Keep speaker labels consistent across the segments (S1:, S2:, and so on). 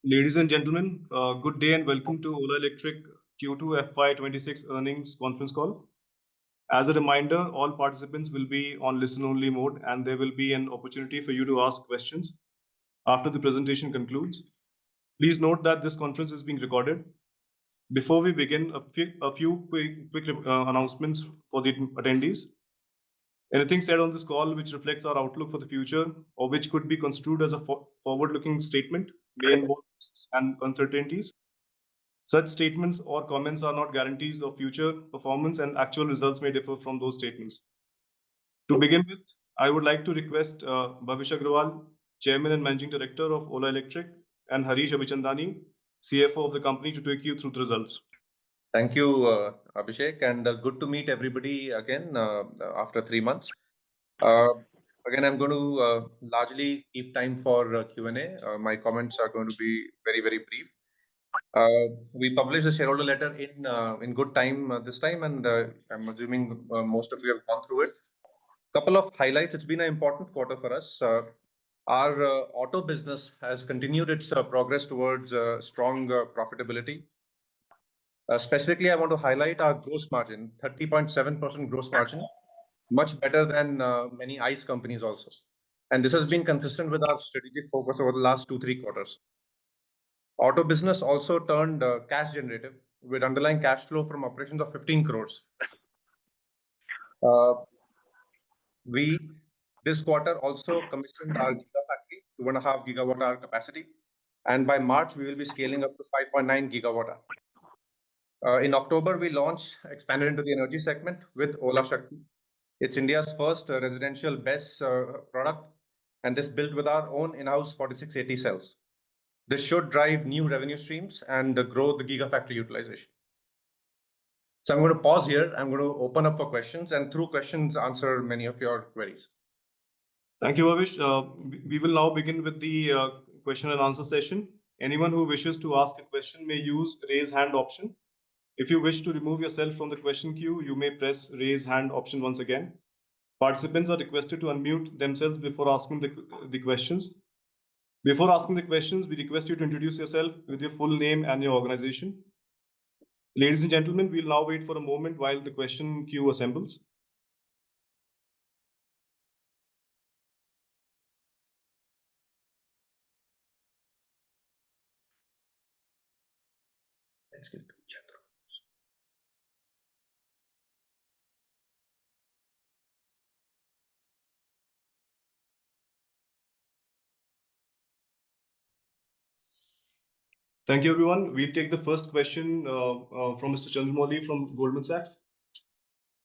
S1: Ladies and gentlemen, good day and welcome to Ola Electric Q2 FY26 earnings conference call. As a reminder, all participants will be on listen-only mode and there will be an opportunity for you to ask questions after the presentation concludes. Please note that this conference is being recorded. Before we begin, a few quick announcements for the attendees. Anything said on this call which reflects our outlook for the future or which could be construed as a forward-looking statement may involve risks and uncertainties. Such statements or comments are not guarantees of future performance and actual results may differ from those statements. To begin with, I would like to request Bhavish Agrawal, Chairman and Managing Director of Ola Electric, and Harish Abichandani, CFO of the company, to take you through the results.
S2: Thank you, Abhishek, and good to meet everybody again after 3 months. Again, I'm going to largely keep time for Q&A. My comments are going to be very, very brief. We published the shareholder letter in good time this time, and I'm assuming most of you have gone through it. Couple of highlights. It's been an important quarter for us. Our auto business has continued its progress towards strong profitability. Specifically, I want to highlight our gross margin, 30.7% gross margin, much better than many ICE companies also. And this has been consistent with our strategic focus over the last 2-3 quarters. Auto business also turned cash generative with underlying cash flow from operations of 15 crores. We this quarter also commissioned our gigafactory, 2.5 gigawatt hour capacity, and by March we will be scaling up to 5.9 gigawatt hour. In October, we expanded into the energy segment with Ola Shakti. It's India's first residential BESS product, and this built with our own in-house 4680 cells. This should drive new revenue streams and grow the gigafactory utilization. So I'm going to pause here. I'm going to open up for questions, and through questions, answer many of your queries.
S1: Thank you, Bhavish. We will now begin with the question and answer session. Anyone who wishes to ask a question may use the raise hand option. If you wish to remove yourself from the question queue, you may press raise hand option once again. Participants are requested to unmute themselves before asking the questions. Before asking the questions, we request you to introduce yourself with your full name and your organization. Ladies and gentlemen, we'll now wait for a moment while the question queue assembles.
S2: Let's get to chat.
S1: Thank you, everyone. We'll take the first question from Mr. Chandramouli from Goldman Sachs.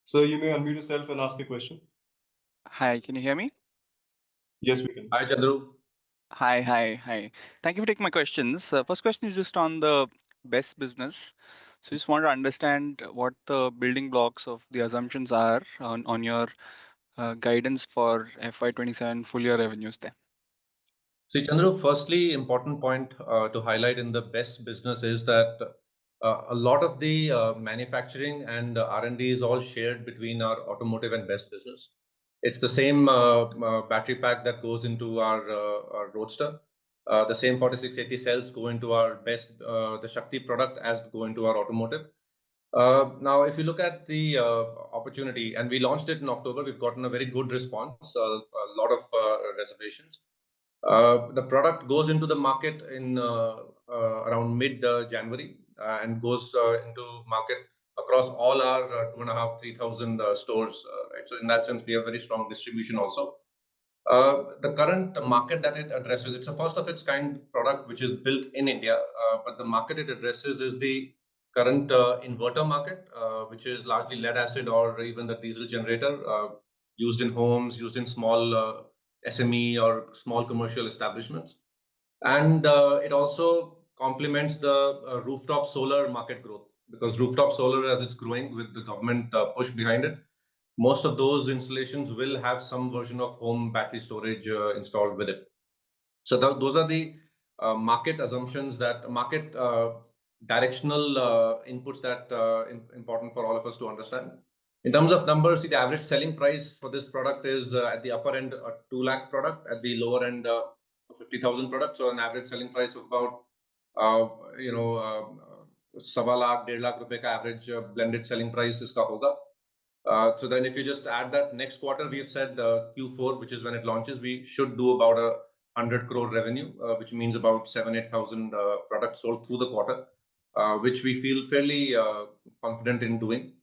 S1: So you may unmute yourself and ask a question.
S3: Hi, can you hear me?
S1: Yes, we can.
S2: Hi, Chandru.
S3: Hi. Thank you for taking my questions. First question is just on the BESS business. So just want to understand what the building blocks of the assumptions are on your guidance for FY27 full year revenues there.
S2: See, Chandru, firstly, important point to highlight in the BESS business is that a lot of the manufacturing and R&D is all shared between our automotive and BESS business. It's the same battery pack that goes into our Roadster. The same 4680 cells go into our BESS, the Shakti product, as go into our automotive. Now, if you look at the opportunity, and we launched it in October, we've gotten a very good response, a lot of reservations. The product goes into the market in around mid-January and goes into market across all our 2,500-3,000 stores. Right? So in that sense, we have very strong distribution also. The current market that it addresses, it's a first of its kind product which is built in India, but the market it addresses is the current inverter market, which is largely lead acid or even the diesel generator used in homes, used in small SME or small commercial establishments. And it also complements the rooftop solar market growth, because rooftop solar, as it's growing with the government push behind it, most of those installations will have some version of home battery storage installed with it. So those are the market assumptions, that market directional inputs that important for all of us to understand. In terms of numbers, the average selling price for this product is at the upper end a 2 lakh product, at the lower end 50,000 product. So an average selling price of about सवा लाख 1.5 लाख रुपए का average blended selling price इसका होगा. So then if you just add that next quarter, we have said Q4, which is when it launches, we should do about 100 crore revenue, which means about 7,000-8,000 products sold through the quarter, which we feel fairly confident in doing.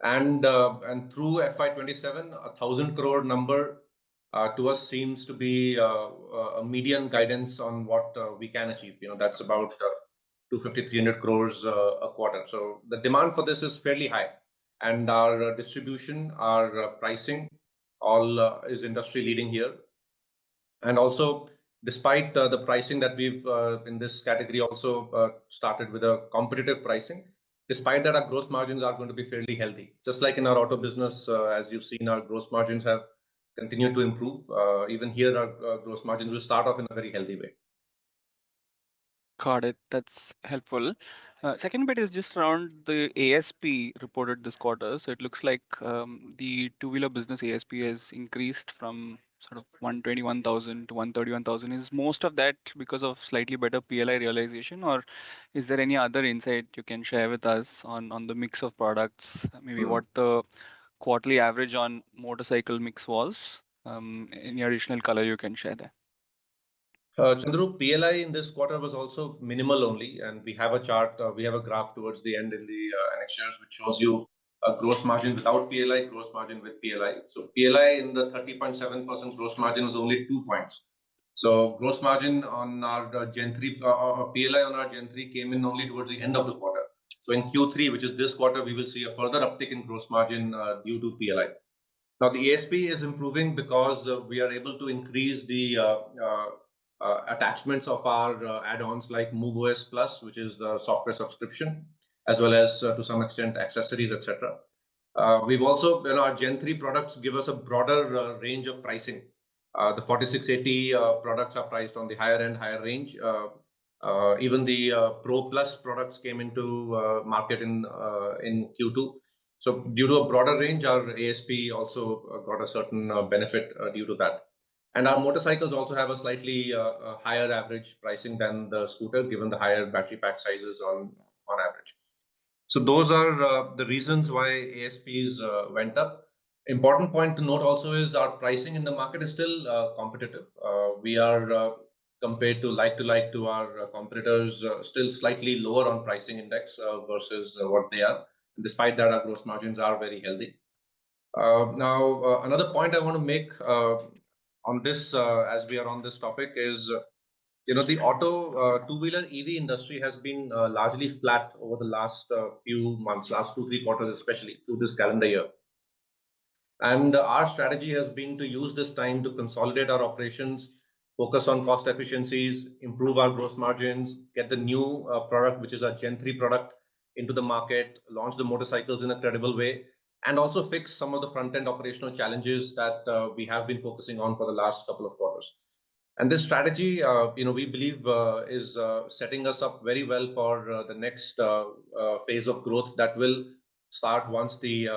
S2: And through FY27, 1,000 crore number to us seems to be a median guidance on what we can achieve. That's about 250-300 crores a quarter. So the demand for this is fairly high, and our distribution, our pricing, all is industry leading here. And also, despite the pricing that we've in this category also started with a competitive pricing, despite that, our gross margins are going to be fairly healthy. Just like in our auto business, as you've seen, our gross margins have continued to improve. Even here, our gross margins will start off in a very healthy way.
S3: Got it. That's helpful. Second bit is just around the ASP reported this quarter. So it looks like the two-wheeler business ASP has increased from sort of 121,000 to 131,000. Is most of that because of slightly better PLI realization, or is there any other insight you can share with us on the mix of products? Maybe what the quarterly average on motorcycle mix was? Any additional color you can share there?
S2: Chandru, PLI in this quarter was also minimal only, and we have a chart, we have a graph towards the end in the annexures, which shows you a gross margin without PLI, gross margin with PLI. So PLI in the 30.7% gross margin was only 2 points. So gross margin on our Gen 3, PLI on our Gen 3 came in only towards the end of the quarter. So in Q3, which is this quarter, we will see a further uptick in gross margin due to PLI. Now the ASP is improving because we are able to increase the attachments of our add-ons like MoveOS Plus, which is the software subscription, as well as to some extent accessories, etc. We've also, our Gen 3 products give us a broader range of pricing. The 4680 products are priced on the higher end, higher range. Even the Pro Plus products came into market in Q2. So due to a broader range, our ASP also got a certain benefit due to that. And our motorcycles also have a slightly higher average pricing than the scooter, given the higher battery pack sizes on average. So those are the reasons why ASPs went up. Important point to note also is our pricing in the market is still competitive. We are compared to like to our competitors, still slightly lower on pricing index versus what they are. Despite that, our gross margins are very healthy. Now, another point I want to make on this, as we are on this topic, is the auto two-wheeler EV industry has been largely flat over the last few months, last 2-3 quarters, especially through this calendar year. And our strategy has been to use this time to consolidate our operations, focus on cost efficiencies, improve our gross margins, get the new product, which is our Gen 3 product, into the market, launch the motorcycles in a credible way, and also fix some of the front-end operational challenges that we have been focusing on for the last couple of quarters. And this strategy, we believe is setting us up very well for the next phase of growth that will start once the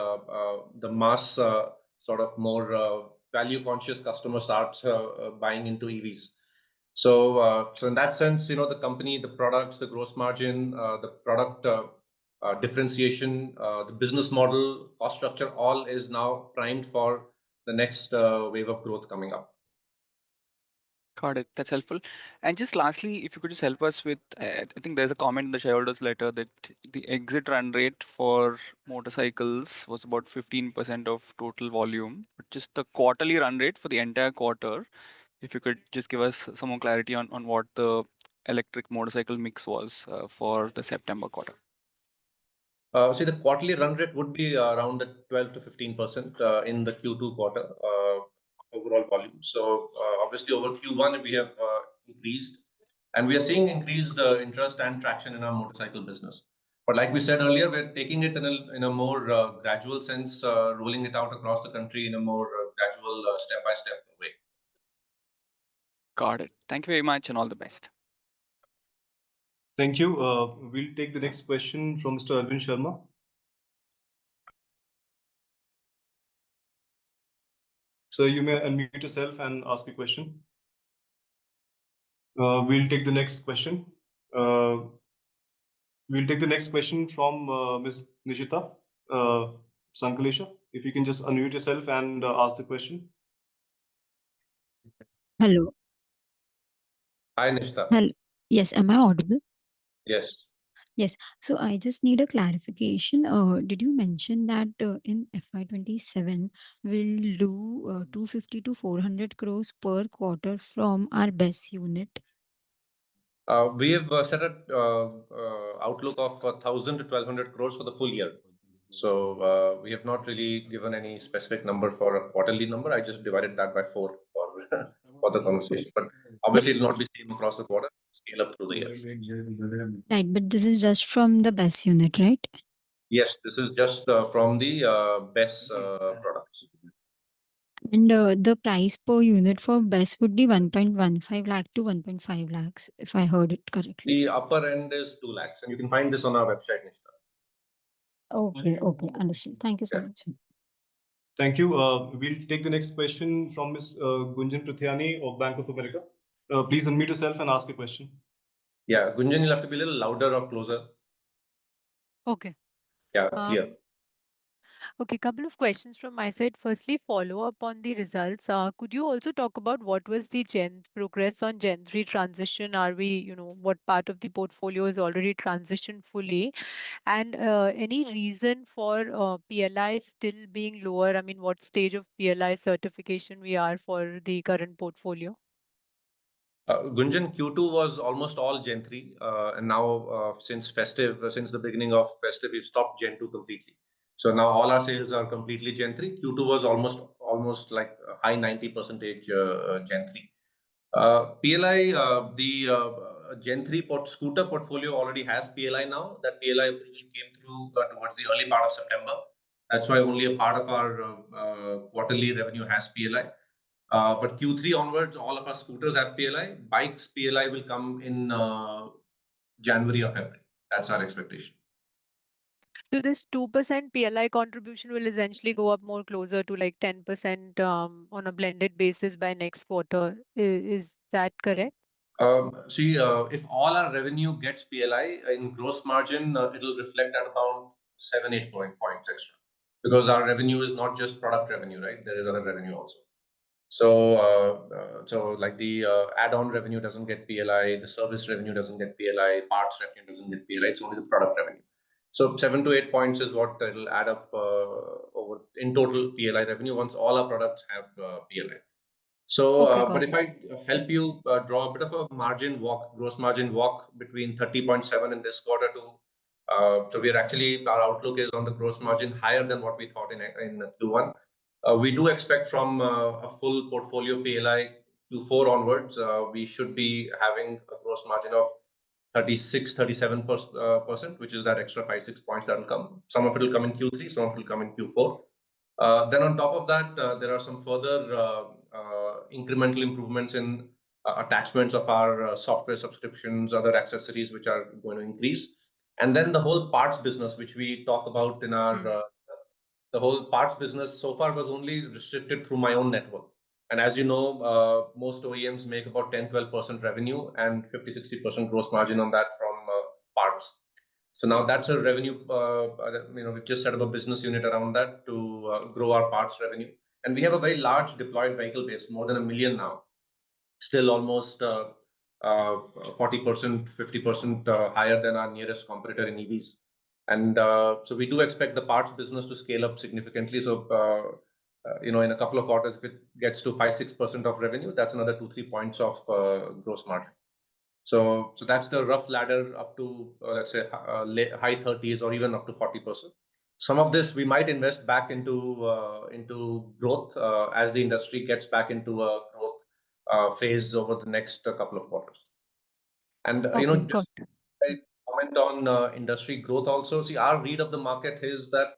S2: mass sort of more value-conscious customer starts buying into EVs. So in that sense, the company, the products, the gross margin, the product differentiation, the business model, cost structure, all is now primed for the next wave of growth coming up.
S3: Got it. That's helpful. And just lastly, if you could just help us with, I think there's a comment in the shareholders letter that the exit run rate for motorcycles was about 15% of total volume, but just the quarterly run rate for the entire quarter, if you could just give us some more clarity on what the electric motorcycle mix was for the September quarter.
S2: See, the quarterly run rate would be around the 12 to 15% in the Q2 quarter overall volume. So obviously over Q1 we have increased, and we are seeing increased interest and traction in our motorcycle business. But like we said earlier, we're taking it in a more gradual sense, rolling it out across the country in a more gradual step-by-step way.
S3: Got it. Thank you very much and all the best.
S1: Thank you. We'll take the next question from Mr. Arvind Sharma. So you may unmute yourself and ask a question. We'll take the next question. We'll take the next question from Ms. Nishita Sankalesha. If you can just unmute yourself and ask the question.
S4: Hello.
S2: Hi, Nishta.
S4: Hello. Yes, am I audible?
S2: Yes.
S4: Yes. So I just need a clarification. Did you mention that in FY27 we'll do 250 to 400 crores per quarter from our BESS unit?
S2: We have set an outlook of 1,000 to 1,200 crores for the full year. So we have not really given any specific number for a quarterly number. I just divided that by 4 for the conversation. But obviously, it will not be same across the quarter. Scale up through the year.
S4: Right, but this is just from the BESS unit, right?
S2: Yes, this is just from the BESS products.
S4: And the price per unit for BESS would be 1.15 lakh to 1.5 lakhs, if I heard it correctly.
S2: The upper end is 2 lakhs, and you can find this on our website, Nishta.
S4: Okay, understood. Thank you so much.
S1: Thank you. We'll take the next question from Ms. Gunjan Prithyani of Bank of America. Please unmute yourself and ask a question.
S2: Yeah, Gunjan, you'll have to be a little louder or closer.
S5: Okay.
S2: Yeah, clear.
S5: Okay, couple of questions from my side. Firstly, follow up on the results. Could you also talk about what was the progress on Gen 3 transition? Are we, what part of the portfolio is already transitioned fully? And any reason for PLI still being lower? I mean, what stage of PLI certification we are for the current portfolio?
S2: Gunjan, Q2 was almost all Gen 3, and now since the beginning of festive, we've stopped Gen 2 completely. So now all our sales are completely Gen 3. Q2 was almost like a high 90% Gen 3. PLI, the Gen 3 scooter portfolio already has PLI now. That PLI approval came through towards the early part of September. That's why only a part of our quarterly revenue has PLI. But Q3 onwards, all of our scooters have PLI. Bikes PLI will come in January or February. That's our expectation.
S5: So this 2% PLI contribution will essentially go up more closer to like 10% on a blended basis by next quarter. Is that correct?
S2: See, if all our revenue gets PLI in gross margin, it'll reflect at about 7-8 points extra, because our revenue is not just product revenue, right? There is other revenue also. So like the add-on revenue doesn't get PLI, the service revenue doesn't get PLI, parts revenue doesn't get PLI. It's only the product revenue. So 7 to 8 points is what it'll add up over in total PLI revenue once all our products have PLI. So,
S5: Okay,
S2: but if I help you draw a bit of a gross margin walk between 30.7 in this quarter to, so we are actually, our outlook is on the gross margin higher than what we thought in Q1. We do expect from a full portfolio PLI Q4 onwards, we should be having a gross margin of 36-37%, which is that extra 5-6 points that will come. Some of it will come in Q3, some of it will come in Q4. Then on top of that, there are some further incremental improvements in attachments of our software subscriptions, other accessories which are going to increase. And then the whole parts business, which we talk about in our the whole parts business so far was only restricted through my own network. And as you know, most OEMs make about 10-12% revenue and 50-60% gross margin on that from parts. So now that's a revenue, we've just set up a business unit around that to grow our parts revenue. And we have a very large deployed vehicle base, more than 1 million now, still almost 40%, 50% higher than our nearest competitor in EVs. And so we do expect the parts business to scale up significantly. So, in a couple of quarters, if it gets to 5-6% of revenue, that's another 2-3 points of gross margin. So that's the rough ladder up to, let's say, high 30s or even up to 40%. Some of this we might invest back into growth as the industry gets back into a growth phase over the next couple of quarters. And just comment on industry growth also. See, our read of the market is that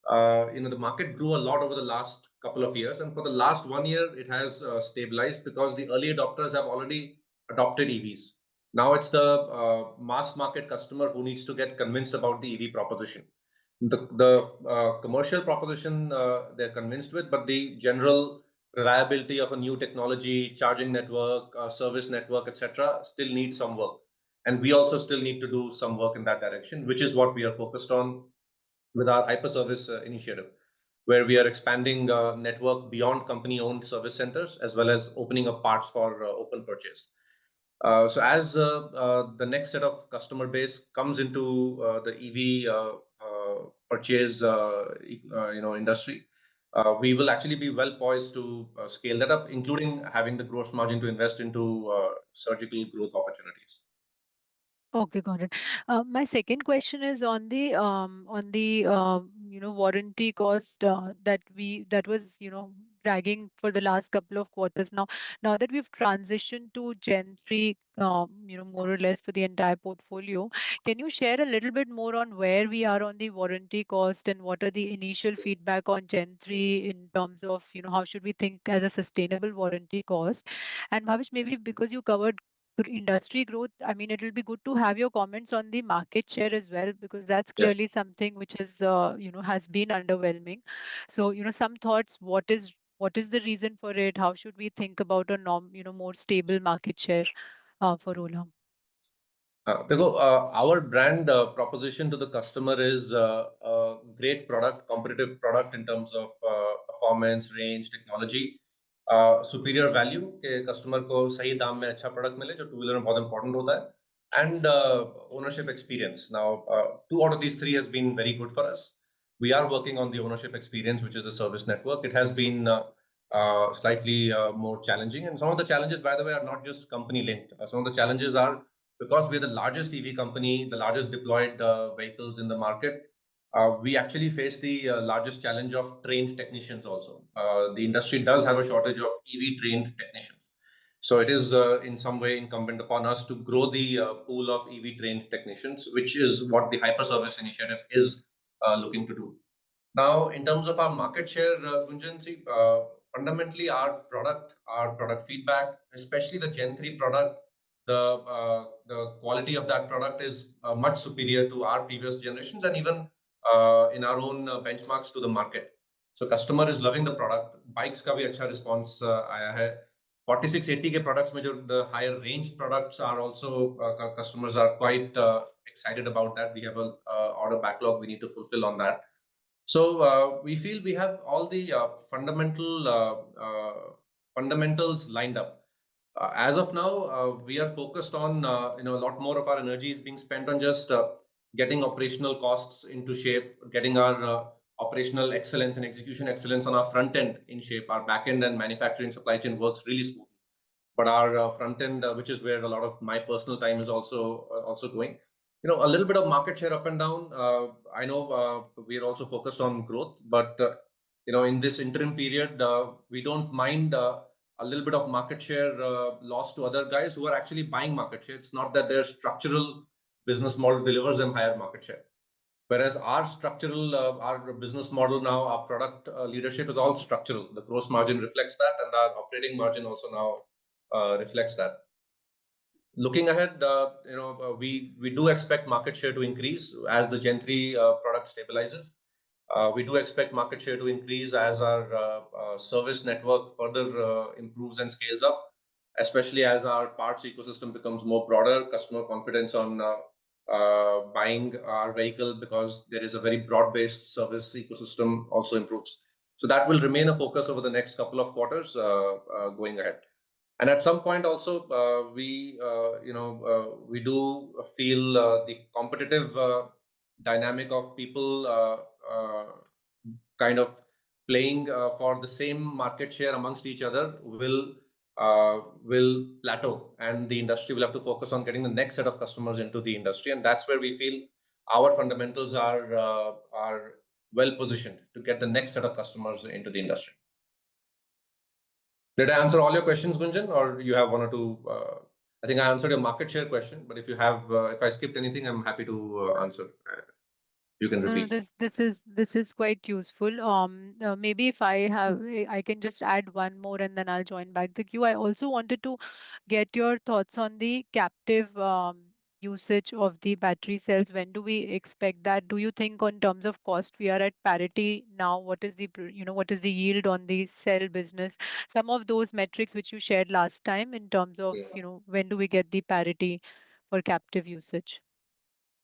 S2: the market grew a lot over the last couple of years, and for the last 1 year, it has stabilized because the early adopters have already adopted EVs. Now it's the mass market customer who needs to get convinced about the EV proposition. The commercial proposition they're convinced with, but the general reliability of a new technology, charging network, service network, etc., still needs some work. And we also still need to do some work in that direction, which is what we are focused on with our hyper service initiative, where we are expanding network beyond company-owned service centers, as well as opening up parts for open purchase. So as the next set of customer base comes into the EV purchase industry, we will actually be well poised to scale that up, including having the gross margin to invest into surgical growth opportunities.
S5: Okay, got it. My second question is on the warranty cost that was dragging for the last couple of quarters. Now that we've transitioned to Gen 3, more or less for the entire portfolio, can you share a little bit more on where we are on the warranty cost and what are the initial feedback on Gen 3 in terms of how should we think as a sustainable warranty cost? And Bhavish, maybe because you covered industry growth, I mean, it'll be good to have your comments on the market share as well, because that's
S2: Yes.
S5: clearly something which is, has been underwhelming. So, some thoughts, what is the reason for it? How should we think about a more stable market share for Ola?
S2: Our brand proposition to the customer is a great product, competitive product in terms of performance, range, technology, superior value के customer को सही दाम में अच्छा product मिले जो two wheeler में बहुत important होता है, and ownership experience. Now, two out of these three has been very good for us. We are working on the ownership experience, which is the service network. It has been slightly more challenging, and some of the challenges, by the way, are not just company linked. Some of the challenges are because we're the largest EV company, the largest deployed vehicles in the market, we actually face the largest challenge of trained technicians also. The industry does have a shortage of EV trained technicians. So it is in some way incumbent upon us to grow the pool of EV trained technicians, which is what the hyper service initiative is looking to do. Now, in terms of our market share, Gunjan, fundamentally our product feedback, especially the Gen 3 product, the quality of that product is much superior to our previous generations and even in our own benchmarks to the market. So customer is loving the product. Bikes का भी अच्छा response आया है. 4680 के products में जो the higher range products are also customers are quite excited about that. We have a order backlog we need to fulfill on that. So we feel we have all the fundamentals lined up. As of now, we are focused on a lot more of our energy is being spent on just getting operational costs into shape, getting our operational excellence and execution excellence on our front end in shape. Our back end and manufacturing supply chain works really smooth, but our front end, which is where a lot of my personal time is also going. A little bit of market share up and down. I know we are also focused on growth, but in this interim period, we don't mind a little bit of market share loss to other guys who are actually buying market share. It's not that their structural business model delivers them higher market share. Whereas our business model now, our product leadership is all structural. The gross margin reflects that, and our operating margin also now reflects that. Looking ahead, we do expect market share to increase as the Gen 3 product stabilizes. We do expect market share to increase as our service network further improves and scales up, especially as our parts ecosystem becomes more broader, customer confidence on buying our vehicle because there is a very broad-based service ecosystem also improves. So that will remain a focus over the next couple of quarters going ahead. And at some point also, we do feel the competitive dynamic of people kind of playing for the same market share amongst each other will plateau, and the industry will have to focus on getting the next set of customers into the industry, and that's where we feel our fundamentals are well positioned to get the next set of customers into the industry. Did I answer all your questions, Gunjan, or you have one or two? I think I answered your market share question, but if I skipped anything, I'm happy to answer. You can
S5: No,
S2: repeat.
S5: this is quite useful. Maybe if I can just add one more and then I'll join back the queue. I also wanted to get your thoughts on the captive usage of the battery cells. When do we expect that? Do you think on terms of cost we are at parity now? What is the yield on the cell business? Some of those metrics which you shared last time in terms of when do we get the parity for captive usage?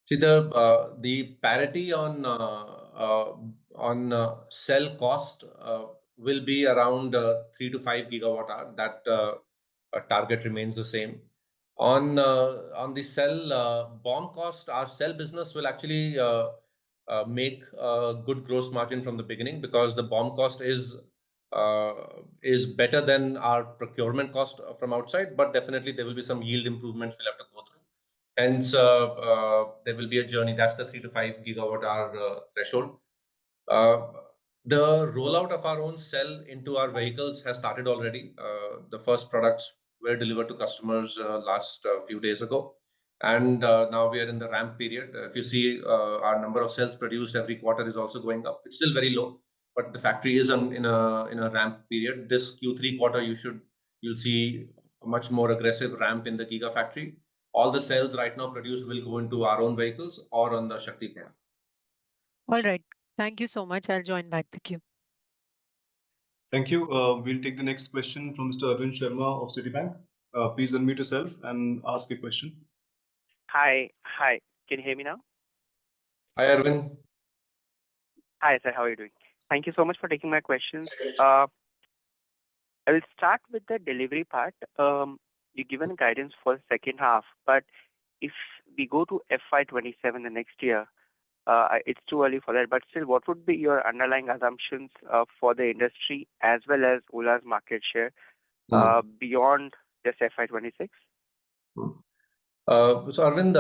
S2: See, the parity on cell cost will be around 3 to 5 gigawatt hour. That target remains the same. On the cell BOM cost, our cell business will actually make a good gross margin from the beginning, because the BOM cost is better than our procurement cost from outside. But definitely there will be some yield improvements we'll have to go through. Hence, there will be a journey. That's the 3 to 5 gigawatt hour threshold. The rollout of our own cell into our vehicles has started already. The first products were delivered to customers last few days ago, and now we are in the ramp period. If you see, our number of cells produced every quarter is also going up. It's still very low, but the factory is in a ramp period. This Q3 quarter, you'll see a much more aggressive ramp in the Gigafactory. All the cells right now produced will go into our own vehicles or on the Shakti product.
S5: All right. Thank you so much. I'll join back the queue.
S1: Thank you. We'll take the next question from Mr. Arvind Sharma of Citibank. Please unmute yourself and ask a question.
S6: Hi. Can you hear me now?
S2: Hi, Arvind.
S6: Hi, sir. How are you doing? Thank you so much for taking my questions. I will start with the delivery part. You've given guidance for the second half, but if we go to FY27 the next year, it's too early for that. But still, what would be your underlying assumptions for the industry as well as Ola's market share beyond just FY26?
S2: So Arvind,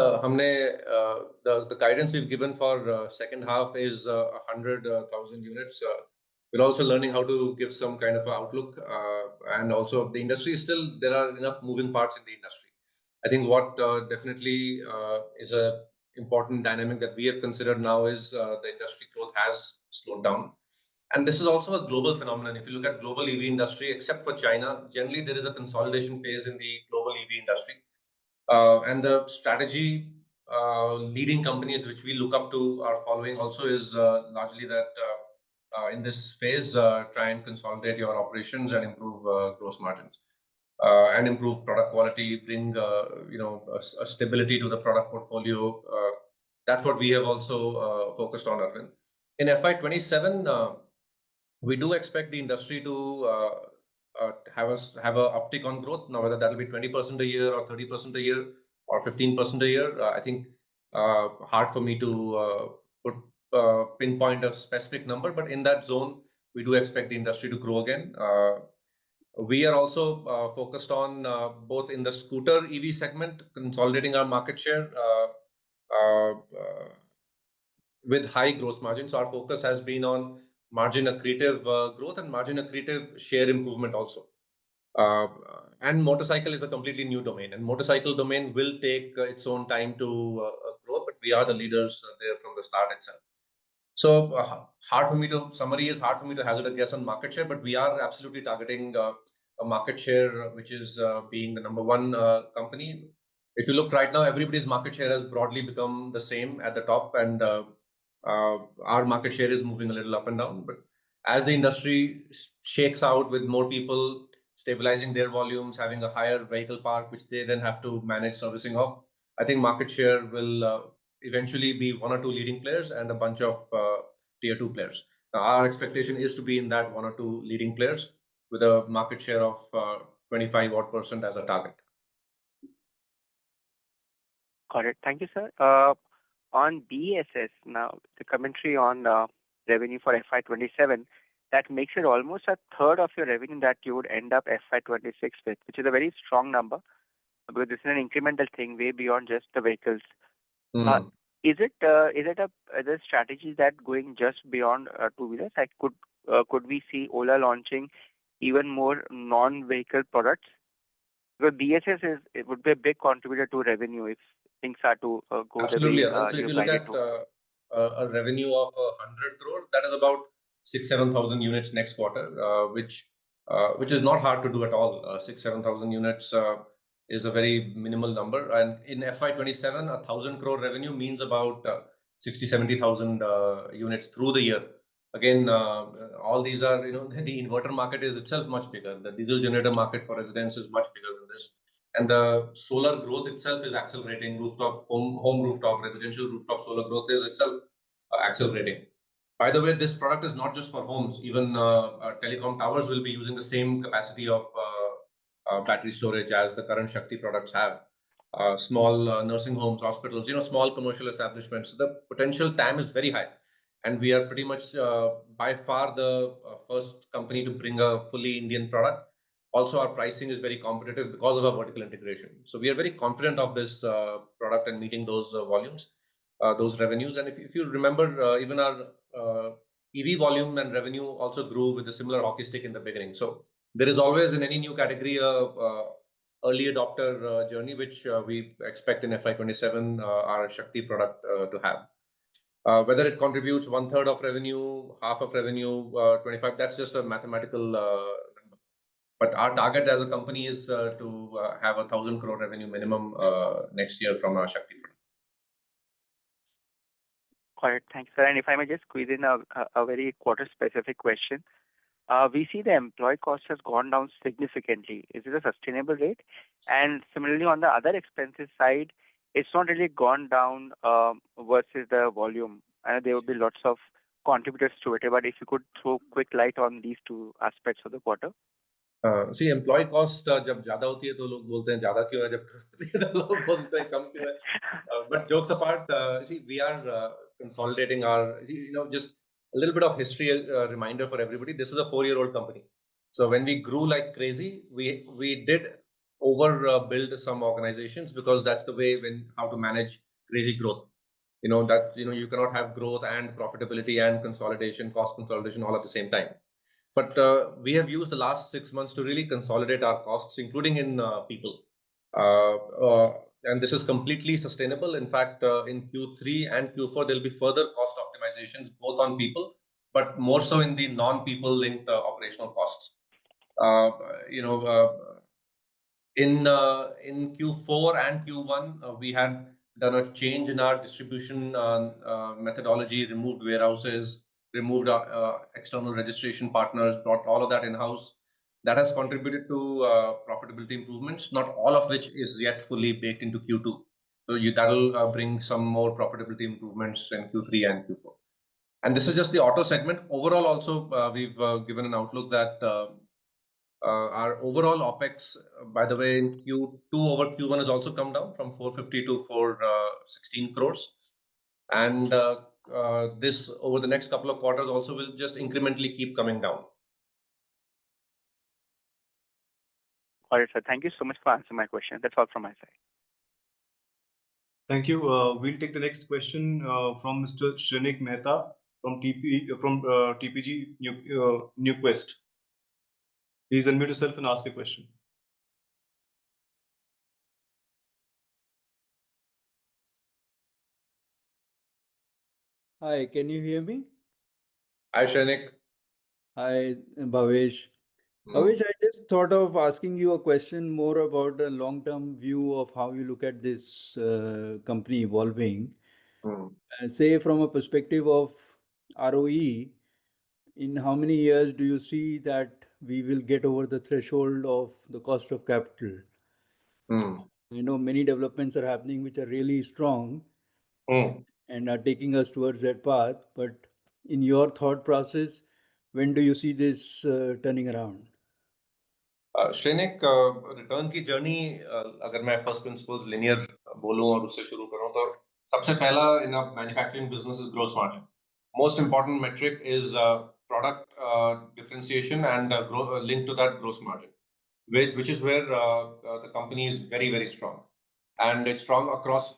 S2: the guidance we've given for second half is 100,000 units. We're also learning how to give some kind of outlook, and also the industry is still, there are enough moving parts in the industry. I think what definitely is a important dynamic that we have considered now is the industry growth has slowed down. And this is also a global phenomenon. If you look at global EV industry, except for China, generally there is a consolidation phase in the global EV industry. And the strategy leading companies which we look up to are following also is largely that in this phase, try and consolidate your operations and improve gross margins and improve product quality, bring a stability to the product portfolio. That's what we have also focused on, Arvind. In FY27, we do expect the industry to have a uptick on growth. Now, whether that will be 20% a year or 30% a year or 15% a year, I think hard for me to pinpoint a specific number, but in that zone, we do expect the industry to grow again. We are also focused on both in the scooter EV segment, consolidating our market share with high gross margins. So our focus has been on margin accretive growth and margin accretive share improvement also. And motorcycle is a completely new domain, and motorcycle domain will take its own time to grow, but we are the leaders there from the start itself. So hard for me to hazard a guess on market share, but we are absolutely targeting a market share which is being the number one company. If you look right now, everybody's market share has broadly become the same at the top, and our market share is moving a little up and down. But as the industry shakes out with more people stabilizing their volumes, having a higher vehicle park, which they then have to manage servicing of, I think market share will eventually be one or two leading players and a bunch of tier two players. Now, our expectation is to be in that one or two leading players with a market share of 25% as a target.
S6: Got it. Thank you, sir. On BESS, now the commentary on revenue for FY27, that makes it almost a third of your revenue that you would end up FY26 with, which is a very strong number, because this is an incremental thing way beyond just the vehicles. Is it a strategy that going just beyond two-wheelers? Like could we see Ola launching even more non-vehicle products? Because BESS it would be a big contributor to revenue if things are to go
S2: Absolutely.
S6: the way
S2: So if you look at a revenue of 100 crore, that is about 6,000-7,000 units next quarter, which is not hard to do at all. 6,000-7,000 units is a very minimal number, and in FY27, 1,000 crore revenue means about 60,000-70,000 units through the year. Again, all these are, the inverter market is itself much bigger. The diesel generator market for residents is much bigger than this. And the solar growth itself is accelerating. Home rooftop, residential rooftop solar growth is itself accelerating. By the way, this product is not just for homes. Even telecom towers will be using the same capacity of battery storage as the current Shakti products have. Small nursing homes, hospitals, small commercial establishments. The potential TAM is very high. And we are pretty much by far the first company to bring a fully Indian product. Also, our pricing is very competitive because of our vertical integration. So we are very confident of this product and meeting those volumes, those revenues. And if you remember, even our EV volume and revenue also grew with a similar hockey stick in the beginning. So there is always in any new category a early adopter journey, which we expect in FY27 our Shakti product to have. Whether it contributes 1/3 of revenue, half of revenue, 25, that's just a mathematical number. But our target as a company is to have 1,000 crore revenue minimum next year from our Shakti product.
S6: Got it. Thanks, sir. And if I may just squeeze in a very quarter-specific question. We see the employee cost has gone down significantly. Is it a sustainable rate? And similarly, on the other expenses side, it's not really gone down versus the volume. And there would be lots of contributors to it. But if you could throw quick light on these two aspects of the quarter.
S2: See, employee cost जब ज़्यादा होती है तो लोग बोलते हैं ज़्यादा क्यों है, जब होती है तो लोग बोलते हैं कम क्यों है. But jokes apart, see, we are consolidating our, just a little bit of history reminder for everybody. This is a 4-year-old company. So when we grew like crazy, we did overbuild some organizations because that's the way how to manage crazy growth. You cannot have growth and profitability and consolidation, cost consolidation all at the same time. But we have used the last 6 months to really consolidate our costs, including in people. And this is completely sustainable. In fact, in Q3 and Q4, there'll be further cost optimizations, both on people, but more so in the non-people linked operational costs. In Q4 and Q1, we had done a change in our distribution methodology, removed warehouses, removed external registration partners, brought all of that in-house. That has contributed to profitability improvements, not all of which is yet fully baked into Q2. So that'll bring some more profitability improvements in Q3 and Q4. And this is just the auto segment. Overall, also, we've given an outlook that our overall OPEX, by the way, in Q2 over Q1 has also come down from 450 to 416 crores. And this over the next couple of quarters also will just incrementally keep coming down.
S6: All right, sir. Thank you so much for answering my question. That's all from my side.
S1: Thank you. We'll take the next question from Mr. Shrenik Mehta from TPG Newquest. Please unmute yourself and ask a question.
S7: Hi, can you hear me?
S2: Hi, Shrenik.
S7: Hi, Bhavesh. Bhavesh, I just thought of asking you a question more about the long-term view of how you look at this company evolving. Say from a perspective of ROE, in how many years do you see that we will get over the threshold of the cost of capital? I know many developments are happening which are really strong and are taking us towards that path. But in your thought process, when do you see this turning around?
S2: Shrenik, return की journey अगर मैं first principles linear बोलूं और उससे शुरू करूं तो सबसे पहला in a manufacturing business is gross margin. Most important metric is product differentiation and linked to that gross margin, which is where the company is very, very strong. And it's strong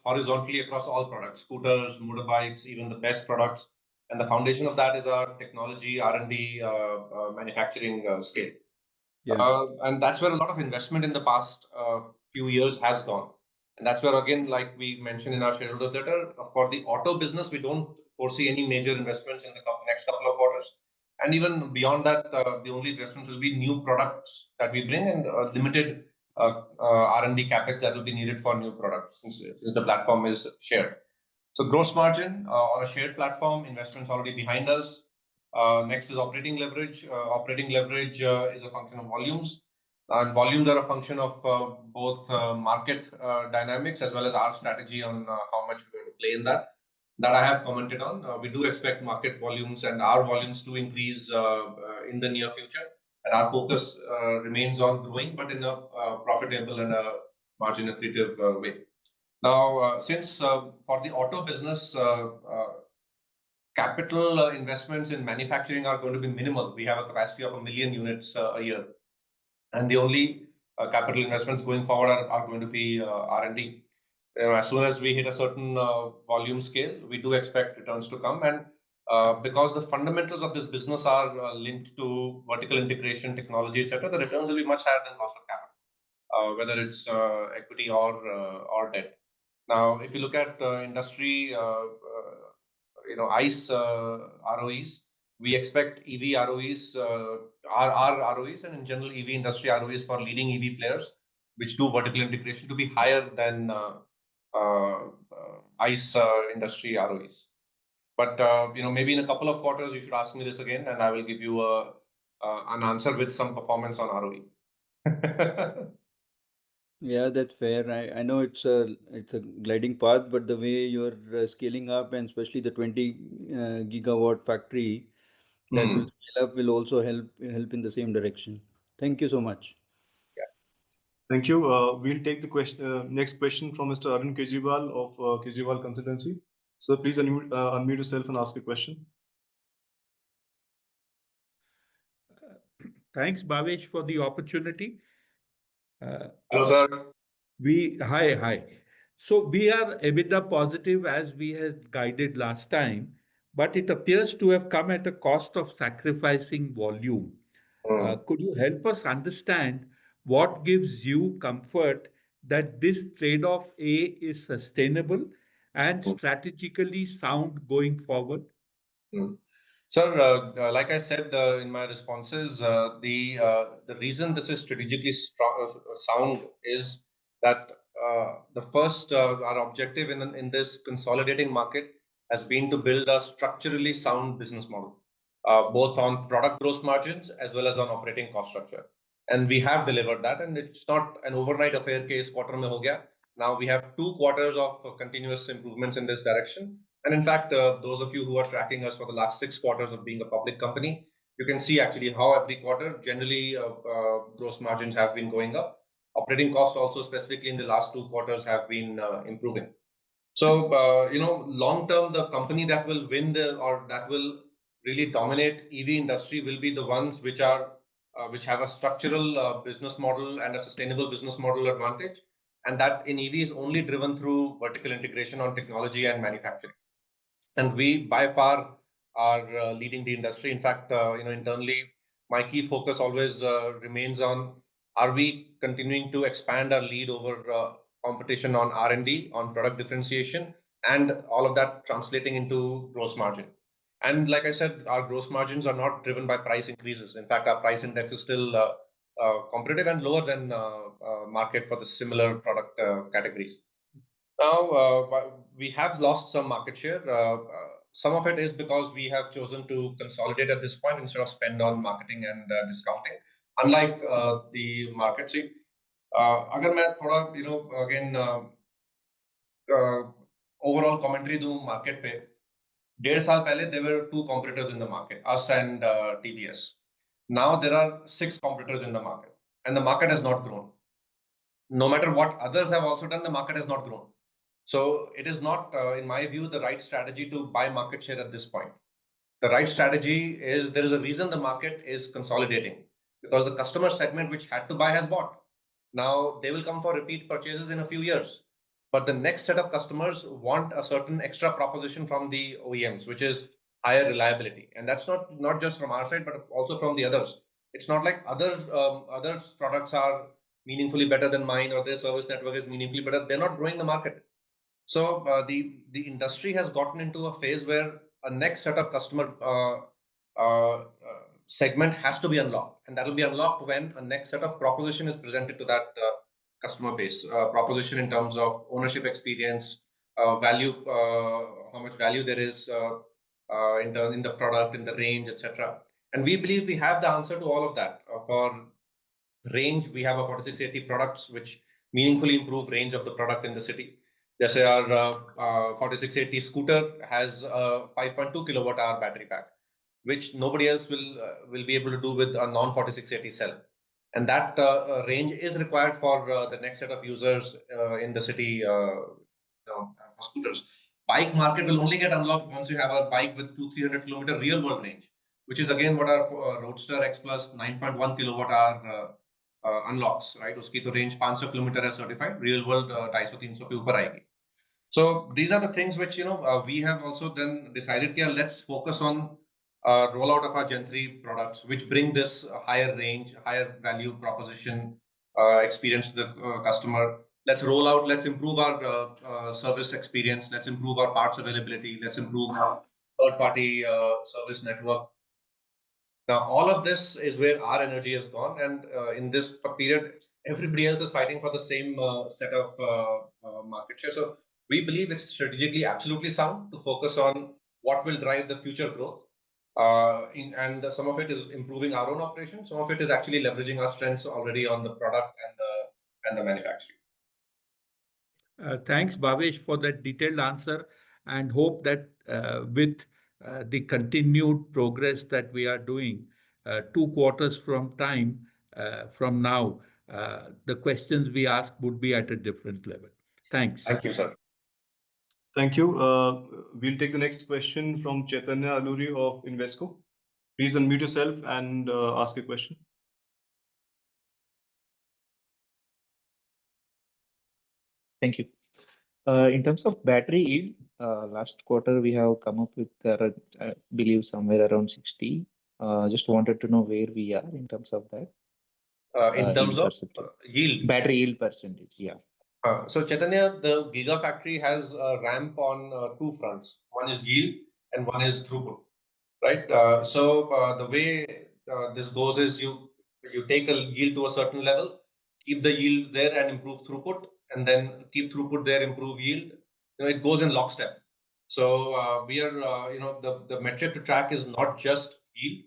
S2: horizontally across all products, scooters, motorbikes, even the best products. And the foundation of that is our technology, R&D, manufacturing scale. And that's where a lot of investment in the past few years has gone. And that's where, again, like we mentioned in our shareholders letter, for the auto business, we don't foresee any major investments in the next couple of quarters. And even beyond that, the only investments will be new products that we bring and limited R&D capex that will be needed for new products since the platform is shared. So gross margin on a shared platform, investments already behind us. Next is operating leverage. Operating leverage is a function of volumes. And volumes are a function of both market dynamics as well as our strategy on how much we're going to play in that. That I have commented on. We do expect market volumes and our volumes to increase in the near future. And our focus remains on growing, but in a profitable and a margin accretive way. Now, since for the auto business, capital investments in manufacturing are going to be minimal. We have a capacity of 1 million units a year. And the only capital investments going forward are going to be R&D. As soon as we hit a certain volume scale, we do expect returns to come. And because the fundamentals of this business are linked to vertical integration, technology, etc., the returns will be much higher than cost of capital, whether it's equity or debt. Now, if you look at industry, ICE ROEs, we expect EV ROEs, our ROEs, and in general EV industry ROEs for leading EV players, which do vertical integration, to be higher than ICE industry ROEs. But maybe in a couple of quarters you should ask me this again, and I will give you an answer with some performance on ROE.
S7: Yeah, that's fair. I know it's a gliding path, but the way you're scaling up, and especially the 20 gigawatt factory that will scale up, will also help in the same direction. Thank you so much.
S1: Thank you. We'll take the next question from Mr. Arun Kejriwal of Kejriwal Consultancy. So please unmute yourself and ask a question.
S8: Thanks, Bhavesh, for the opportunity.
S2: Hello, sir.
S8: Hi. So we are EBITDA positive as we had guided last time, but it appears to have come at a cost of sacrificing volume. Could you help us understand what gives you comfort that this trade-off is sustainable and strategically sound going forward?
S2: Sir, like I said in my responses, the reason this is strategically sound is that the first our objective in this consolidating market has been to build a structurally sound business model, both on product gross margins as well as on operating cost structure. And we have delivered that, and it's not an overnight affair case quarter mein ho gaya. Now we have 2 quarters of continuous improvements in this direction. And in fact, those of you who are tracking us for the last 6 quarters of being a public company, you can see actually how every quarter generally gross margins have been going up. Operating costs also specifically in the last 2 quarters have been improving. So, long term, the company that will win that will really dominate EV industry will be the ones which have a structural business model and a sustainable business model advantage. And that in EV is only driven through vertical integration on technology and manufacturing. And we by far are leading the industry. In fact, internally, my key focus always remains on, are we continuing to expand our lead over competition on R&D, on product differentiation, and all of that translating into gross margin. And like I said, our gross margins are not driven by price increases. In fact, our price index is still competitive and lower than market for the similar product categories. Now, we have lost some market share. Some of it is because we have chosen to consolidate at this point instead of spend on marketing and discounting. Unlike the market, see, agar main thoda, again, overall commentary do market pe, 1.5 saal pehle, there were 2 competitors in the market, us and TVS. Now there are 6 competitors in the market, and the market has not grown. No matter what others have also done, the market has not grown. So it is not, in my view, the right strategy to buy market share at this point. The right strategy is, there is a reason the market is consolidating, because the customer segment which had to buy has bought. Now they will come for repeat purchases in a few years. But the next set of customers want a certain extra proposition from the OEMs, which is higher reliability. And that's not just from our side, but also from the others. It's not like others products are meaningfully better than mine, or their service network is meaningfully better. They're not growing the market. So the industry has gotten into a phase where a next set of customer segment has to be unlocked, and that will be unlocked when a next set of proposition is presented to that customer base. Proposition in terms of ownership experience, value, how much value there is in the product, in the range, etc. And we believe we have the answer to all of that for Range, we have a 4680 products which meaningfully improve range of the product in the city. Just our 4680 scooter has a 5.2 kilowatt hour battery pack, which nobody else will be able to do with a non 4680 cell. And that range is required for the next set of users in the city, scooters. Bike market will only get unlocked once you have a bike with 200-300 kilometer real world range, which is again what our Roadster X Plus 9.1 kilowatt hour unlocks, right? उसकी तो range 500 kilometer है certified, real world 250-300 के ऊपर आएगी. So these are the things which we have also then decided here. Let's focus on rollout of our Gen 3 products, which bring this higher range, higher value proposition experience to the customer. Let's roll out. Let's improve our service experience. Let's improve our parts availability. Let's improve our third-party service network. Now, all of this is where our energy has gone, and in this period, everybody else is fighting for the same set of market share. So we believe it's strategically absolutely sound to focus on what will drive the future growth. And some of it is improving our own operations. Some of it is actually leveraging our strengths already on the product and the manufacturing.
S8: Thanks, Bhavesh, for that detailed answer, and hope that with the continued progress that we are doing, 2 quarters from now, the questions we ask would be at a different level. Thanks.
S2: Thank you, sir.
S1: Thank you. We'll take the next question from Chaitanya Aluri of Invesco. Please unmute yourself and ask a question.
S9: Thank you. In terms of battery yield, last quarter we have come up with, I believe, somewhere around 60. Just wanted to know where we are in terms of that.
S2: In terms of yield?
S9: Battery yield percentage, yeah.
S2: So Chaitanya, the Gigafactory has a ramp on 2 fronts. One is yield and one is throughput, right? The way this goes is you take a yield to a certain level, keep the yield there and improve throughput, and then keep throughput there, improve yield. It goes in lockstep. So we are, the metric to track is not just yield,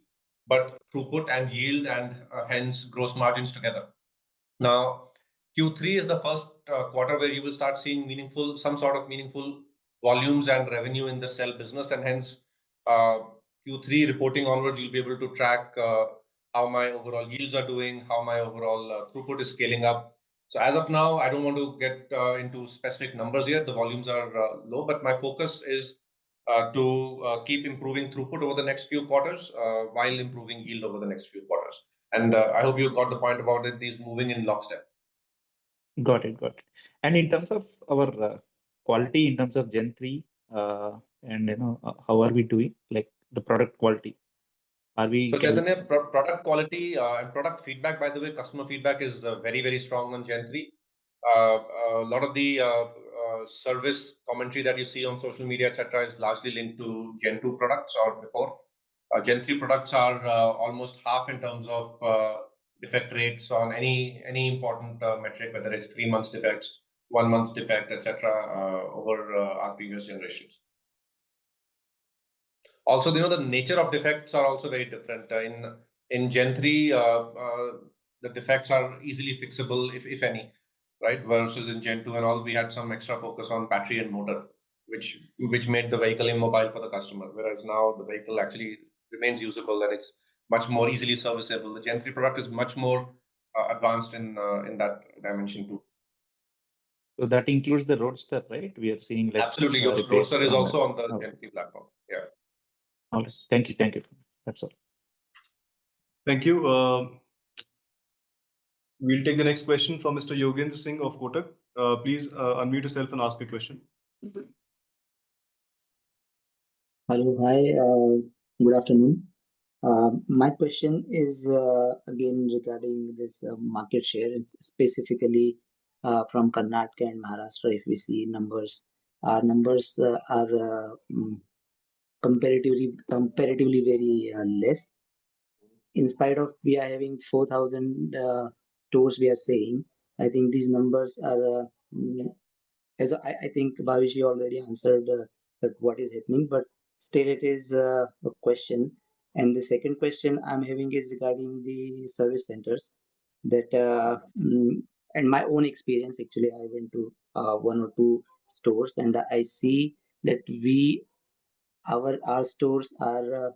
S2: but throughput and yield, and hence gross margins together. Now, Q3 is the first quarter where you will start seeing some sort of meaningful volumes and revenue in the cell business, and hence Q3 reporting onwards, you'll be able to track how my overall yields are doing, how my overall throughput is scaling up. So as of now, I don't want to get into specific numbers yet. The volumes are low, but my focus is to keep improving throughput over the next few quarters while improving yield over the next few quarters. And I hope you got the point about it. These moving in lockstep.
S9: Got it. And in terms of our quality, in terms of Gen 3, and how are we doing? Like the product quality, are we?
S2: So Chaitanya, product quality and product feedback, by the way, customer feedback is very, very strong on Gen 3. A lot of the service commentary that you see on social media, etc., is largely linked to Gen 2 products or before. Gen 3 products are almost half in terms of defect rates on any important metric, whether it's 3 months defects, 1 month defect, etc., over our previous generations. Also, the nature of defects are also very different. In Gen 3, the defects are easily fixable, if any, right? Versus in Gen 2 and all, we had some extra focus on battery and motor, which made the vehicle immobile for the customer. Whereas now the vehicle actually remains usable and it's much more easily serviceable. The Gen 3 product is much more advanced in that dimension too.
S9: So that includes the Roadster, right? We are seeing less.
S2: Absolutely, your Roadster is also on the Gen 3 platform. Yeah.
S9: All right. Thank you. That's all.
S1: Thank you. We'll take the next question from Mr. Yogendra Singh of Kotak. Please unmute yourself and ask a question.
S10: Hello, hi, good afternoon. My question is again regarding this market share, specifically from Karnataka and Maharashtra. If we see numbers, our numbers are comparatively very less. In spite of we are having 4,000 stores, we are saying, I think these numbers are, as I think Bhavish already answered that what is happening, but still it is a question. And the second question I'm having is regarding the service centers. that and my own experience, actually, I went to one or two stores, and I see that our stores are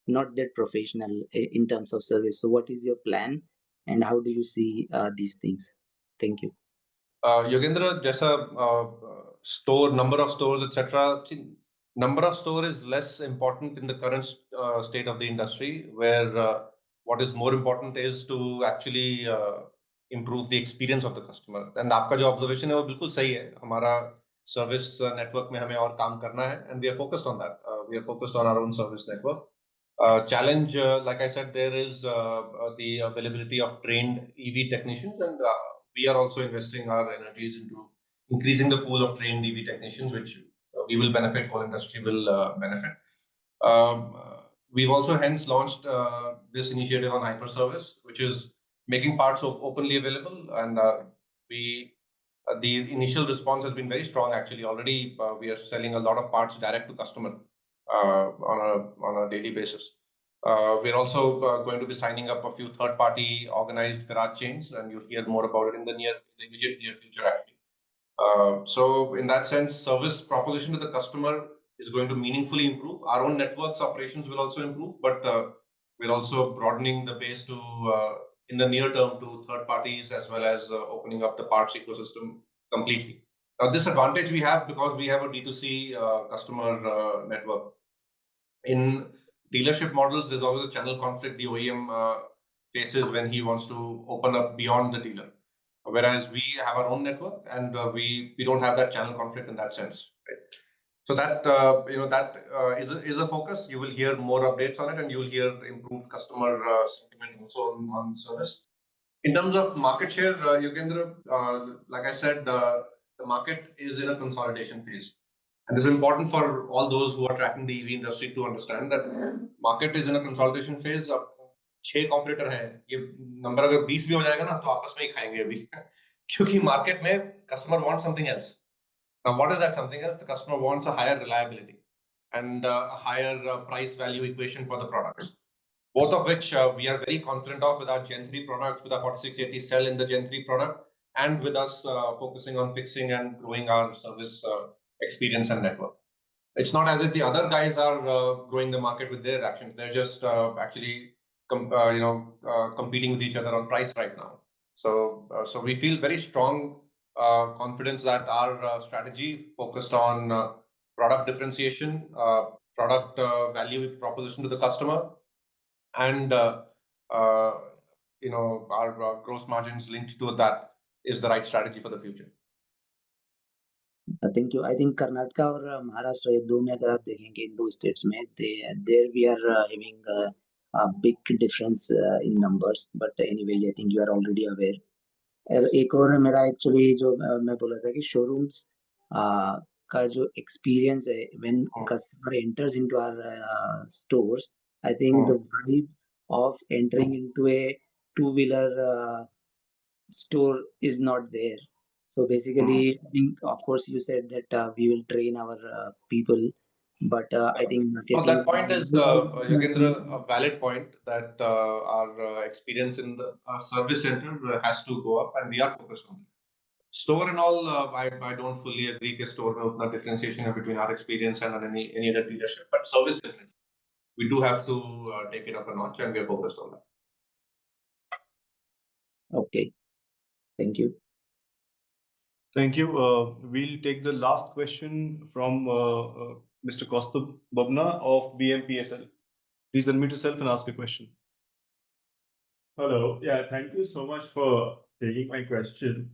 S10: not that professional in terms of service. So what is your plan, and how do you see these things? Thank you.
S2: Yogendra, जैसा store number of stores etc. Number of store is less important in the current state of the industry, where what is more important is to actually improve the experience of the customer. And आपका जो observation है वो बिल्कुल सही है. हमारा service network में हमें और काम करना है, and we are focused on that. We are focused on our own service network. Challenge, like I said, there is the availability of trained EV technicians, and we are also investing our energies into increasing the pool of trained EV technicians, which we will benefit, whole industry will benefit. We've also hence launched this initiative on hyper service, which is making parts openly available, and the initial response has been very strong. Actually, already we are selling a lot of parts direct to customer on a daily basis. We're also going to be signing up a few third-party organized garage chains, and you'll hear more about it in the immediate near future, actually. So in that sense, service proposition to the customer is going to meaningfully improve. Our own networks operations will also improve, but we're also broadening the base to in the near term to third parties, as well as opening up the parts ecosystem completely. Now, this advantage we have because we have a D2C customer network. In dealership models, there's always a channel conflict the OEM faces when he wants to open up beyond the dealer. Whereas we have our own network, and we don't have that channel conflict in that sense. Right? So that is a focus. You will hear more updates on it, and you will hear improved customer sentiment also on service. In terms of market share, Yogendra, like I said, the market is in a consolidation phase. And this is important for all those who are tracking the EV industry to understand that market is in a consolidation phase. अब 6 competitor हैं, ये number अगर 20 भी हो जाएगा ना तो आपस में ही खाएंगे अभी क्योंकि मार्केट में customer want something else. Now what is that something else? The customer wants a higher reliability and a higher price value equation for the products, both of which we are very confident of with our Gen 3 products, with our 4680 cell in the Gen 3 product, and with us focusing on fixing and growing our service experience and network. It's not as if the other guys are growing the market with their actions. They're just actually competing with each other on price right now. So we feel very strong confidence that our strategy focused on product differentiation, product value proposition to the customer, and our gross margins linked to that is the right strategy for the future.
S10: Thank you. I think Karnataka और महाराष्ट्र ये दो में अगर आप देखेंगे इन दो states में there we are having a big difference in numbers, but anyway I think you are already aware. एक और मेरा एक्चुअली जो मैं बोला था कि शोरूम्स का जो एक्सपीरियंस है when customer enters into our stores, I think the vibe of entering into a two-wheeler store is not there. So basically, I think, of course, you said that we will train our people, but I think marketing.
S2: That point is, Yogendra, a valid point that our experience in the service center has to go up, and we are focused on it. Store and all, I don't fully agree that store में उतना differentiation between our experience and any other dealership, but service definitely. We do have to take it up a notch, and we are focused on that.
S10: Okay, thank you.
S1: Thank you. We'll take the last question from Mr. Kaustubh Babna of BMPSL. Please unmute yourself and ask a question.
S11: Hello. Yeah, thank you so much for taking my question.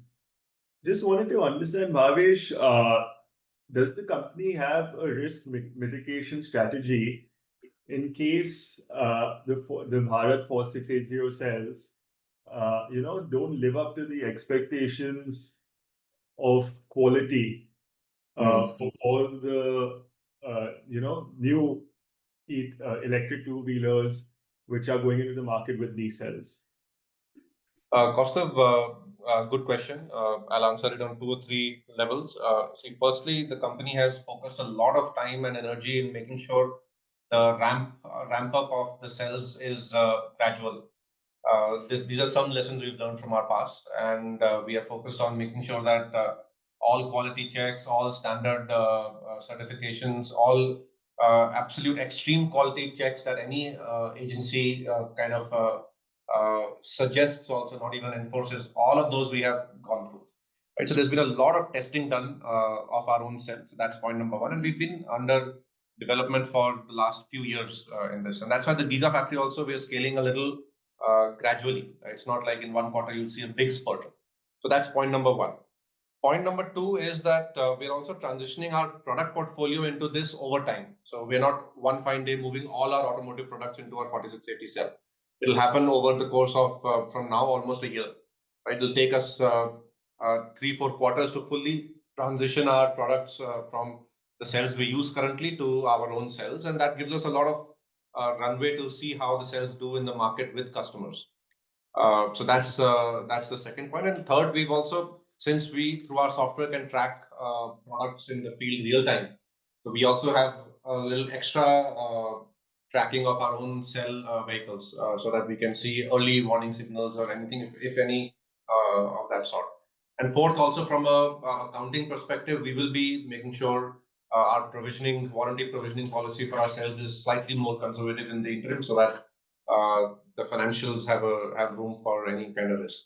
S11: Just wanted to understand, Bhavesh, does the company have a risk mitigation strategy in case the Bharat 4680 cells, don't live up to the expectations of quality for all the new electric two-wheelers which are going into the market with these cells?
S2: Kaustubh, good question. I'll answer it on 2 or 3 levels. See, firstly, the company has focused a lot of time and energy in making sure the ramp up of the cells is gradual. These are some lessons we've learned from our past, and we are focused on making sure that all quality checks, all standard certifications, all absolute extreme quality checks that any agency kind of suggests, also not even enforces, all of those we have gone through. Right, so there's been a lot of testing done of our own cells. That's point number one, and we've been under development for the last few years in this, and that's why the Gigafactory also we are scaling a little gradually. It's not like in one quarter you'll see a big spurt. So that's point number one. Point number two is that we're also transitioning our product portfolio into this over time. So we're not one fine day moving all our automotive products into our 4680 cell. It'll happen over the course of from now almost a year. Right? It'll take us 3-4 quarters to fully transition our products from the cells we use currently to our own cells, and that gives us a lot of runway to see how the cells do in the market with customers. So that's the second point. And third, we've also, since we through our software can track products in the field real time, so we also have a little extra tracking of our own cell vehicles, so that we can see early warning signals or anything, if any, of that sort. And fourth, also from a accounting perspective, we will be making sure our warranty provisioning policy for ourselves is slightly more conservative in the interim, so that the financials have room for any kind of risk.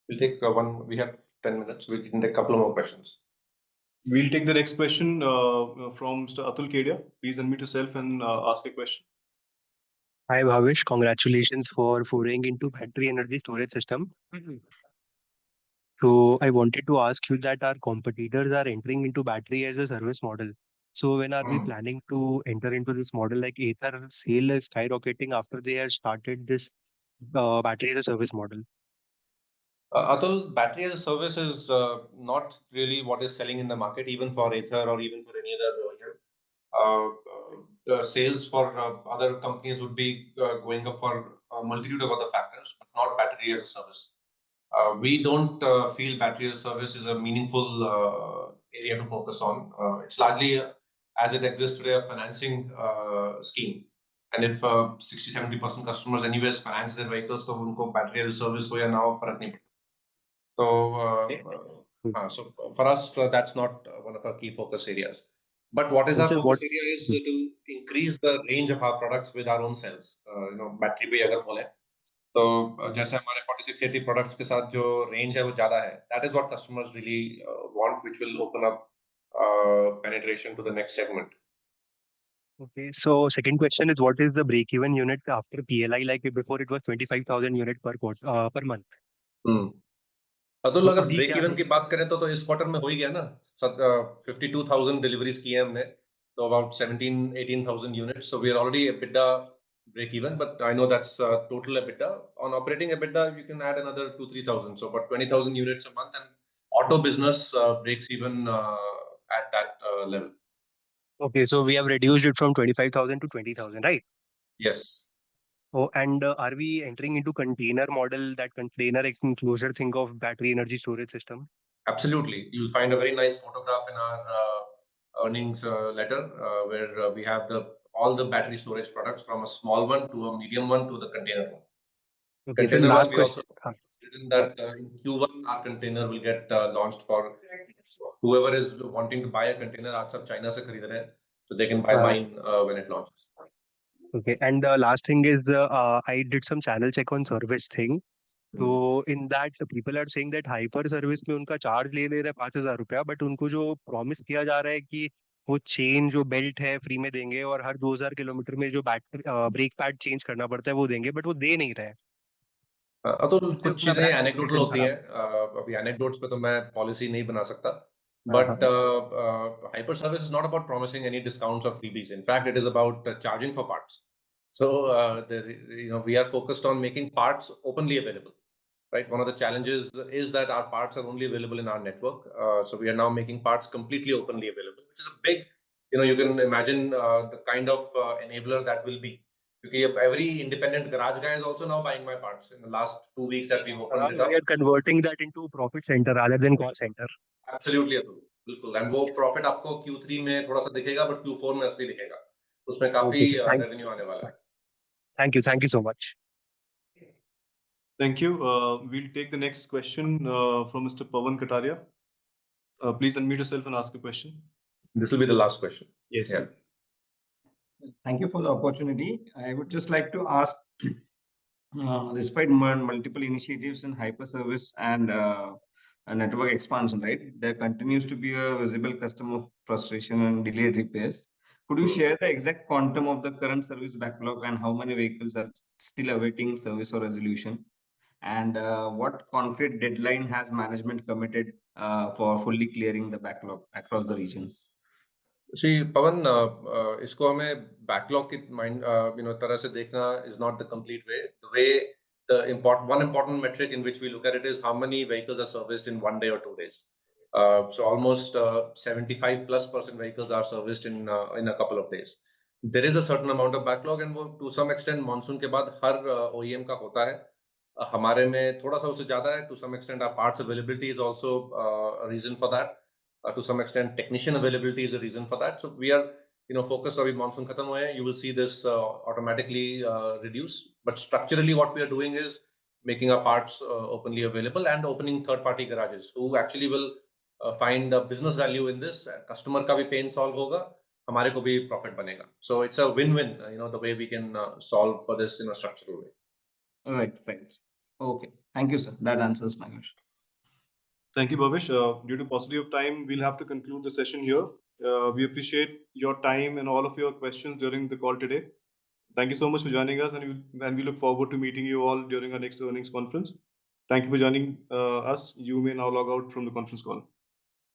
S2: We'll take one. We have 10 minutes. We can take a couple of more questions.
S1: We'll take the next question from Mr. Atul Kedia. Please unmute yourself and ask a question.
S12: Hi Bhavish, congratulations for foraying into battery energy storage system. So I wanted to ask you that our competitors are entering into battery as a service model. So when are we planning to enter into this model? Like Ather sale is skyrocketing after they have started this battery as a service model.
S2: Atul, battery as a service is not really what is selling in the market, even for Ather or even for any other OEM. The sales for other companies would be going up for a multitude of other factors, but not battery as a service. We don't feel battery as a service is a meaningful area to focus on. It's largely, as it exists today, a financing scheme. And if 60-70% customers anyways finance their vehicles, so unko battery as a service ho ya na ho, farak nahi padta. So for us, that's not one of our key focus areas. But what is our focus area is to increase the range of our products with our own cells. Battery पे अगर बोले तो जैसे हमारे 4680 products के साथ जो range है वो ज़्यादा है. That is what customers really want, which will open up penetration to the next segment.
S12: Okay, so second question is what is the break-even unit after PLI? Like before it was 25,000 unit per quarter per month.
S2: Atul अगर break even की बात करें तो इस quarter में हो ही गया ना. 52,000 डिलीवरीज की है हमने, तो about 17,000-18,000 units. So we are already EBITDA break even, but I know that's total EBITDA. On operating EBITDA, you can add another 2,000-3,000. So about 20,000 units a month, and auto business breaks even at that level.
S12: Okay, so we have reduced it from 25,000 to 20,000, right?
S2: Yes.
S12: Oh, and are we entering into container model, that container enclosure thing of battery energy storage system?
S2: Absolutely. You'll find a very nice photograph in our earnings letter where we have all the battery storage products from a small one to a medium one to the container one.
S12: Okay,
S2: Container
S12: so last
S2: one, we
S12: question.
S2: also written that in Q1 our container will get launched for whoever is wanting to buy a container. आप सब China से खरीद रहे हैं, so they can buy mine when it launches.
S12: Okay, and the last thing is I did some channel check on service thing. So in that people are saying that hyper service में उनका charge ले रहे हैं 5,000 रुपया, but उनको जो promise किया जा रहा है कि वो चेन जो बेल्ट है फ्री में देंगे और हर 2,000 किलोमीटर में जो ब्रेक पैड चेंज करना पड़ता है वो देंगे, बट वो दे नहीं रहे हैं.
S2: अतुल कुछ चीजें एनेक्डोटल होती हैं. अभी एनेक्डोट्स पे तो मैं पॉलिसी नहीं बना सकता. But hyper service is not about promising any discounts or freebies. In fact, it is about charging for parts. So we are focused on making parts openly available. Right. One of the challenges is that our parts are only available in our network. So we are now making parts completely openly available, which is a big, you can imagine the kind of enabler that will be. Because every independent garage guy is also now buying my parts in the last 2 weeks that we've opened it up.
S12: We are converting that into a profit center rather than cost center.
S2: Absolutely, Atul. बिल्कुल. And वो profit आपको Q3 में थोड़ा सा दिखेगा, but Q4 में असली दिखेगा. उसमें काफी revenue आने वाला है.
S12: Thank you so much.
S1: Thank you. We'll take the next question from Mr. Pawan Kataria. Please unmute yourself and ask a question.
S2: This will be the last question.
S1: Yes.
S2: Yeah.
S13: Thank you for the opportunity. I would just like to ask, despite multiple initiatives in hyper-service and network expansion, right, there continues to be a visible customer frustration and delayed repairs. Could you share the exact quantum of the current service backlog and how many vehicles are still awaiting service or resolution? And what concrete deadline has management committed for fully clearing the backlog across the regions?
S2: See, Pawan, इसको हमें backlog की mind, तरह से देखना is not the complete way. The way one important metric in which we look at it is how many vehicles are serviced in 1 day or 2 days. So almost 75+% vehicles are serviced in a couple of days. There is a certain amount of backlog, and वो to some extent monsoon के बाद हर OEM का होता है. हमारे में थोड़ा सा उससे ज़्यादा है. To some extent, our parts availability is also a reason for that. To some extent, technician availability is a reason for that. So we are, focused. अभी monsoon खत्म हुए हैं. You will see this automatically reduce. But structurally, what we are doing is making our parts openly available and opening third-party garages who actually will find a business value in this. Customer का भी pain solve होगा, हमारे को भी profit बनेगा. So it's a win-win. The way we can solve for this in a structural way.
S13: Right. Okay. Thank you, sir. That answers my question.
S1: Thank you, Bhavish. Due to paucity of time, we'll have to conclude the session here. We appreciate your time and all of your questions during the call today. Thank you so much for joining us, and we look forward to meeting you all during our next earnings conference. Thank you for joining us. You may now log out from the conference call.